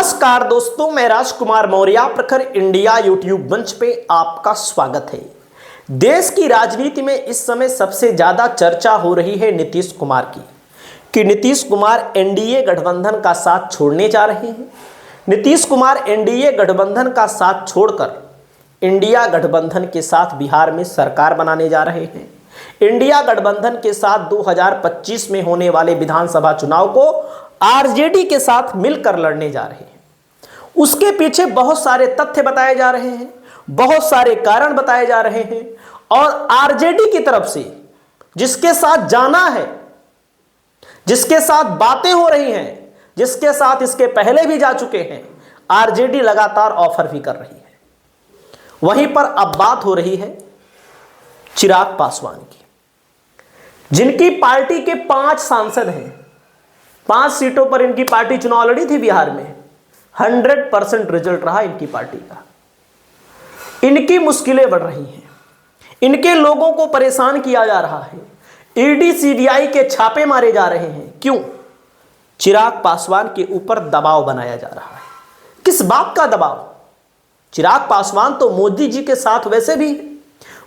नमस्कार दोस्तों, मैं राजकुमार मौर्य प्रखर इंडिया यूट्यूब मंच पे आपका स्वागत है। देश की राजनीति में इस समय सबसे ज्यादा चर्चा हो रही है नीतीश कुमार की कि नीतीश कुमार एनडीए गठबंधन का साथ छोड़ने जा रहे हैं। नीतीश कुमार एनडीए गठबंधन का साथ छोड़कर इंडिया गठबंधन के साथ बिहार में सरकार बनाने जा रहे हैं। इंडिया गठबंधन के साथ 2025 में होने वाले विधानसभा चुनाव को आरजेडी के साथ मिलकर लड़ने जा रहे हैं। उसके पीछे बहुत सारे तथ्य बताए जा रहे हैं, बहुत सारे कारण बताए जा रहे हैं और आरजेडी की तरफ से जिसके साथ जाना है, जिसके साथ बातें हो रही हैं, जिसके साथ इसके पहले भी जा चुके हैं, आरजेडी लगातार ऑफर भी कर रही है। वहीं पर अब बात हो रही है चिराग पासवान की, जिनकी पार्टी के 5 सांसद हैं। 5 सीटों पर इनकी पार्टी चुनाव लड़ी थी बिहार में। 100% रिजल्ट रहा इनकी पार्टी का। इनकी मुश्किलें बढ़ रही हैं, इनके लोगों को परेशान किया जा रहा है। ईडी सीबीआई के छापे मारे जा रहे हैं। क्यों? चिराग पासवान के ऊपर दबाव बनाया जा रहा है। किस बात का दबाव? चिराग पासवान तो मोदी जी के साथ वैसे भी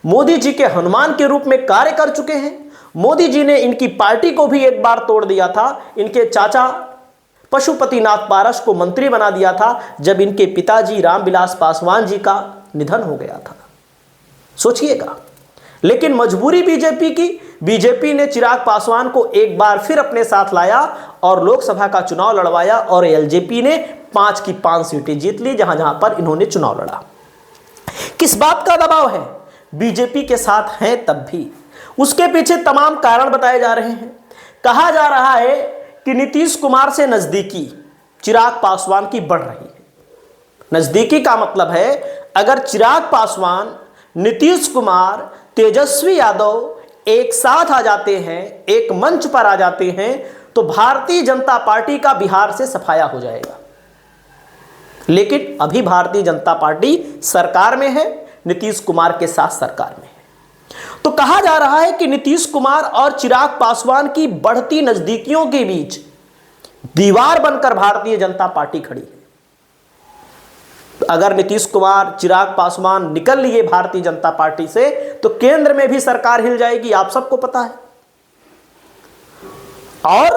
मोदी जी के हनुमान के रूप में कार्य कर चुके हैं। मोदी जी ने इनकी पार्टी को भी एक बार तोड़ दिया था। इनके चाचा पशुपतिनाथ पारस को मंत्री बना दिया था जब इनके पिताजी रामविलास पासवान जी का निधन हो गया था। सोचिएगा। लेकिन मजबूरी बीजेपी की। बीजेपी ने चिराग पासवान को एक बार फिर अपने साथ लाया और लोकसभा का चुनाव लड़वाया और एलजेपी ने 5 की 5 सीटें जीत ली जहां जहां पर इन्होंने चुनाव लड़ा। किस बात का दबाव है? बीजेपी के साथ हैं तब भी। उसके पीछे तमाम कारण बताए जा रहे हैं। कहा जा रहा है कि नीतीश कुमार से नजदीकी चिराग पासवान की बढ़ रही है। नजदीकी का मतलब है अगर चिराग पासवान, नीतीश कुमार, तेजस्वी यादव एक साथ आ जाते हैं, एक मंच पर आ जाते हैं, तो भारतीय जनता पार्टी का बिहार से सफाया हो जाएगा। लेकिन अभी भारतीय जनता पार्टी सरकार में है, नीतीश कुमार के साथ सरकार में है। तो कहा जा रहा है कि नीतीश कुमार और चिराग पासवान की बढ़ती नजदीकियों के बीच दीवार बनकर भारतीय जनता पार्टी खड़ी है। अगर नीतीश कुमार, चिराग पासवान निकल लिए भारतीय जनता पार्टी से तो केंद्र में भी सरकार हिल जाएगी, आप सबको पता है। और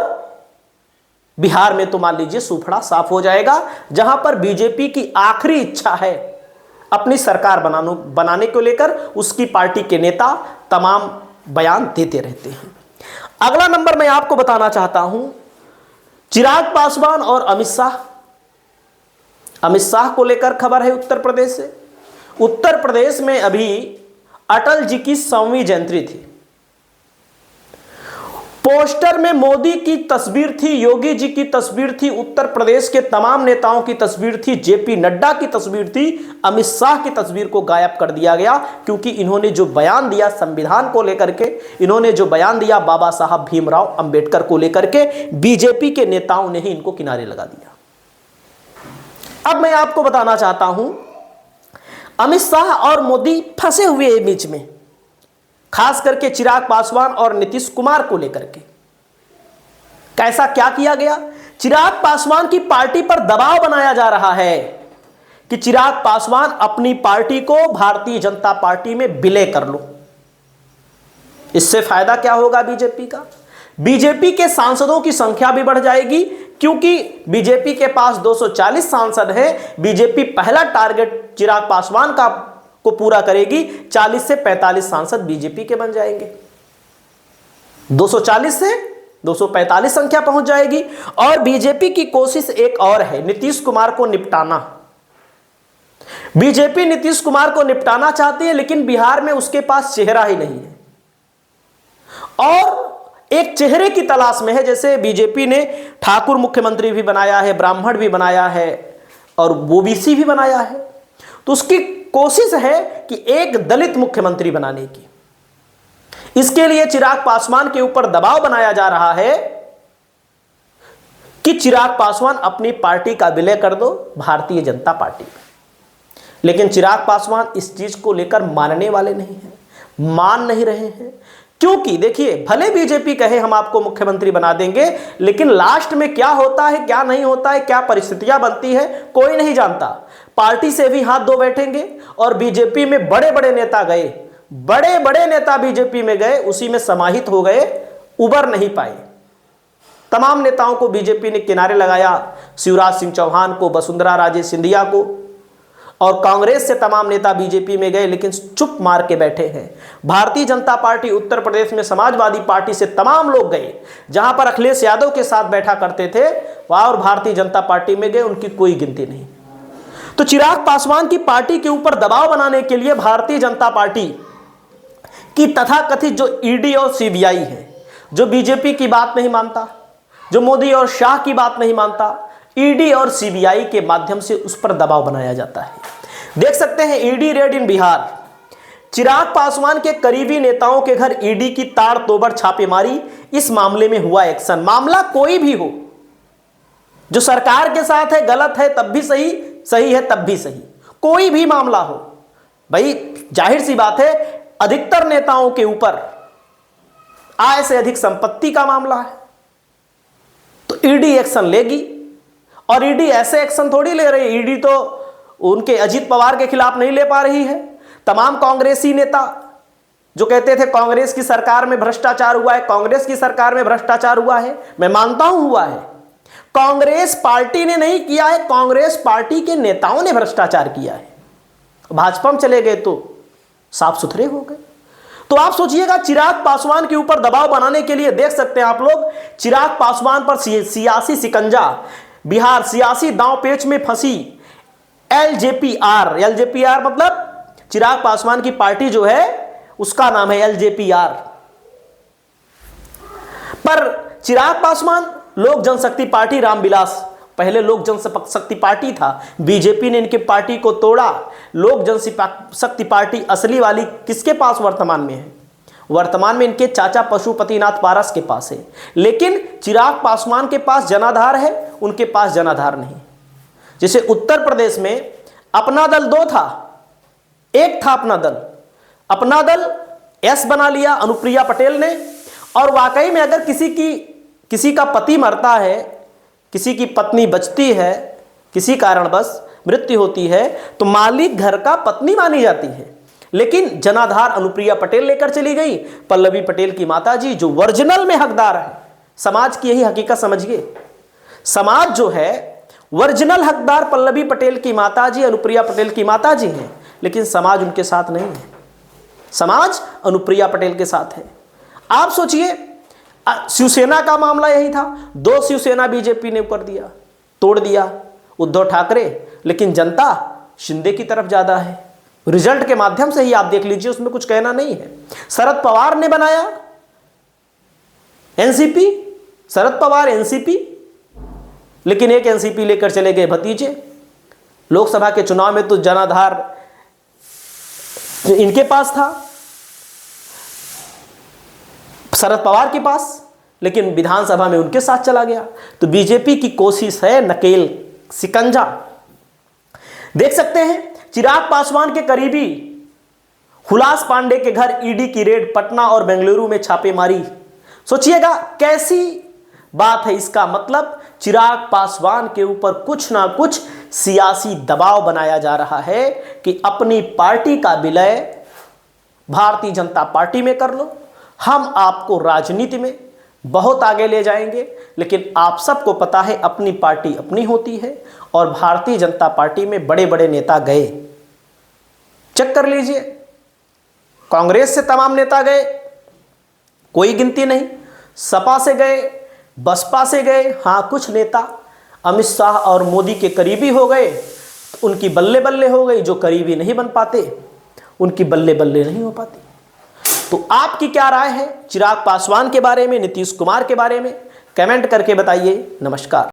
बिहार में तो मान लीजिए सूफड़ा साफ हो जाएगा, जहां पर बीजेपी की आखिरी इच्छा है अपनी सरकार बनाने को लेकर। उसकी पार्टी के नेता तमाम बयान देते रहते हैं। अगला नंबर मैं आपको बताना चाहता हूं चिराग पासवान और अमित शाह। अमित शाह को लेकर खबर है उत्तर प्रदेश से। उत्तर प्रदेश में अभी अटल जी की 100वीं जयंती थी। पोस्टर में मोदी की तस्वीर थी, योगी जी की तस्वीर थी, उत्तर प्रदेश के तमाम नेताओं की तस्वीर थी, जेपी नड्डा की तस्वीर थी। अमित शाह की तस्वीर को गायब कर दिया गया क्योंकि इन्होंने जो बयान दिया संविधान को लेकर के, इन्होंने जो बयान दिया बाबा साहब भीमराव अंबेडकर को लेकर के, बीजेपी के नेताओं ने ही इनको किनारे लगा दिया। अब मैं आपको बताना चाहता हूं अमित शाह और मोदी फंसे हुए हैं बीच में, खास करके चिराग पासवान और नीतीश कुमार को लेकर के। कैसा क्या किया गया? चिराग पासवान की पार्टी पर दबाव बनाया जा रहा है कि चिराग पासवान अपनी पार्टी को भारतीय जनता पार्टी में विलय कर लो। इससे फायदा क्या होगा बीजेपी का? बीजेपी के सांसदों की संख्या भी बढ़ जाएगी क्योंकि बीजेपी के पास 240 सांसद हैं। बीजेपी पहला टारगेट चिराग पासवान को पूरा करेगी। 40 से 45 सांसद बीजेपी के बन जाएंगे। 240 से 245 संख्या पहुंच जाएगी। और बीजेपी की कोशिश एक और है, नीतीश कुमार को निपटाना। बीजेपी नीतीश कुमार को निपटाना चाहती है लेकिन बिहार में उसके पास चेहरा ही नहीं है और एक चेहरे की तलाश में है। जैसे बीजेपी ने ठाकुर मुख्यमंत्री भी बनाया है, ब्राह्मण भी बनाया है और ओबीसी भी बनाया है। तो उसकी कोशिश है कि एक दलित मुख्यमंत्री बनाने की। इसके लिए चिराग पासवान के ऊपर दबाव बनाया जा रहा है कि चिराग पासवान अपनी पार्टी का विलय कर दो भारतीय जनता पार्टी में। लेकिन चिराग पासवान इस चीज को लेकर मानने वाले नहीं हैं, मान नहीं रहे हैं क्योंकि देखिए, भले बीजेपी कहे हम आपको मुख्यमंत्री बना देंगे, लेकिन लास्ट में क्या होता है, क्या नहीं होता है, क्या परिस्थितियां बनती है, कोई नहीं जानता। पार्टी से भी हाथ धो बैठेंगे और बीजेपी में बड़े बड़े नेता गए, बड़े बड़े नेता बीजेपी में गए, उसी में समाहित हो गए, उबर नहीं पाए। तमाम नेताओं को बीजेपी ने किनारे लगाया, शिवराज सिंह चौहान को, वसुंधरा राजे सिंधिया को, और कांग्रेस से तमाम नेता बीजेपी में गए लेकिन चुप मार के बैठे हैं। भारतीय जनता पार्टी उत्तर प्रदेश में समाजवादी पार्टी से तमाम लोग गए, जहां पर अखिलेश यादव के साथ बैठा करते थे वहां, और भारतीय जनता पार्टी में गए, उनकी कोई गिनती नहीं। तो चिराग पासवान की पार्टी के ऊपर दबाव बनाने के लिए भारतीय जनता पार्टी की तथाकथित जो ईडी और सीबीआई है, जो बीजेपी की बात नहीं मानता, जो मोदी और शाह की बात नहीं मानता, ईडी और सीबीआई के माध्यम से उस पर दबाव बनाया जाता है। देख सकते हैं ईडी रेड इन बिहार, चिराग पासवान के करीबी नेताओं के घर ईडी की ताड़तोड़ छापेमारी, इस मामले में हुआ एक्शन। मामला कोई भी हो, जो सरकार के साथ है गलत है तब भी सही, सही है तब भी सही, कोई भी मामला हो, भाई जाहिर सी बात है अधिकतर नेताओं के ऊपर आय से अधिक संपत्ति का मामला है, तो ईडी एक्शन लेगी। और ईडी ऐसे एक्शन थोड़ी ले रही है, ईडी तो उनके अजीत पवार के खिलाफ नहीं ले पा रही है। तमाम कांग्रेसी नेता जो कहते थे कांग्रेस की सरकार में भ्रष्टाचार हुआ है, कांग्रेस की सरकार में भ्रष्टाचार हुआ है, मैं मानता हूं हुआ है, कांग्रेस पार्टी ने नहीं किया है, कांग्रेस पार्टी के नेताओं ने भ्रष्टाचार किया है। भाजपा में चले गए तो साफ सुथरे हो गए। तो आप सोचिएगा, चिराग पासवान के ऊपर दबाव बनाने के लिए देख सकते हैं आप लोग, चिराग पासवान पर सियासी शिकंजा, बिहार सियासी दांवपेच में फंसी एलजेपीआर मतलब चिराग पासवान की पार्टी जो है उसका नाम है एलजेपीआर। पर चिराग पासवान लोक जनशक्ति पार्टी, रामविलास पहले लोक जनशक्ति पार्टी था, बीजेपी ने इनकी पार्टी को तोड़ा। लोक जनशक्ति पार्टी असली वाली किसके पास वर्तमान में है? वर्तमान में इनके चाचा पशुपतिनाथ पारस के पास है, लेकिन चिराग पासवान के पास जनाधार है, उनके पास जनाधार नहीं। जैसे उत्तर प्रदेश में अपना दल दो था, एक था अपना दल एस बना लिया अनुप्रिया पटेल ने, और वाकई में अगर किसी का पति मरता है, किसी की पत्नी बचती है, किसी कारणवश मृत्यु होती है, तो मालिक घर का पत्नी मानी जाती है। लेकिन जनाधार अनुप्रिया पटेल लेकर चली गई, पल्लवी पटेल की माताजी जो ओरिजिनल में हकदार है। समाज की यही हकीकत समझिए, समाज जो है ओरिजिनल हकदार पल्लवी पटेल की माताजी, अनुप्रिया पटेल की माताजी हैं, लेकिन समाज उनके साथ नहीं है, समाज अनुप्रिया पटेल के साथ है। आप सोचिए, शिवसेना का मामला यही था, 2 शिवसेना बीजेपी ने कर दिया, तोड़ दिया उद्धव ठाकरे, लेकिन जनता शिंदे की तरफ ज्यादा है। रिजल्ट के माध्यम से ही आप देख लीजिए, उसमें कुछ कहना नहीं है। शरद पवार ने बनाया एनसीपी, शरद पवार एनसीपी, लेकिन एक एनसीपी लेकर चले गए भतीजे। लोकसभा के चुनाव में तो जनाधार इनके पास था, शरद पवार के पास, लेकिन विधानसभा में उनके साथ चला गया। तो बीजेपी की कोशिश है नकेल शिकंजा। देख सकते हैं चिराग पासवान के करीबी हुलास पांडे के घर ईडी की रेड, पटना और बेंगलुरु में छापेमारी। सोचिएगा कैसी बात है, इसका मतलब चिराग पासवान के ऊपर कुछ ना कुछ सियासी दबाव बनाया जा रहा है कि अपनी पार्टी का विलय भारतीय जनता पार्टी में कर लो, हम आपको राजनीति में बहुत आगे ले जाएंगे। लेकिन आप सबको पता है अपनी पार्टी अपनी होती है, और भारतीय जनता पार्टी में बड़े बड़े नेता गए, चेक कर लीजिए, कांग्रेस से तमाम नेता गए, कोई गिनती नहीं, सपा से गए, बसपा से गए, हाँ कुछ नेता अमित शाह और मोदी के करीबी हो गए, तो उनकी बल्ले बल्ले हो गई, जो करीबी नहीं बन पाते उनकी बल्ले बल्ले नहीं हो पाती। तो आपकी क्या राय है चिराग पासवान के बारे में, नीतीश कुमार के बारे में? कमेंट करके बताइए। नमस्कार।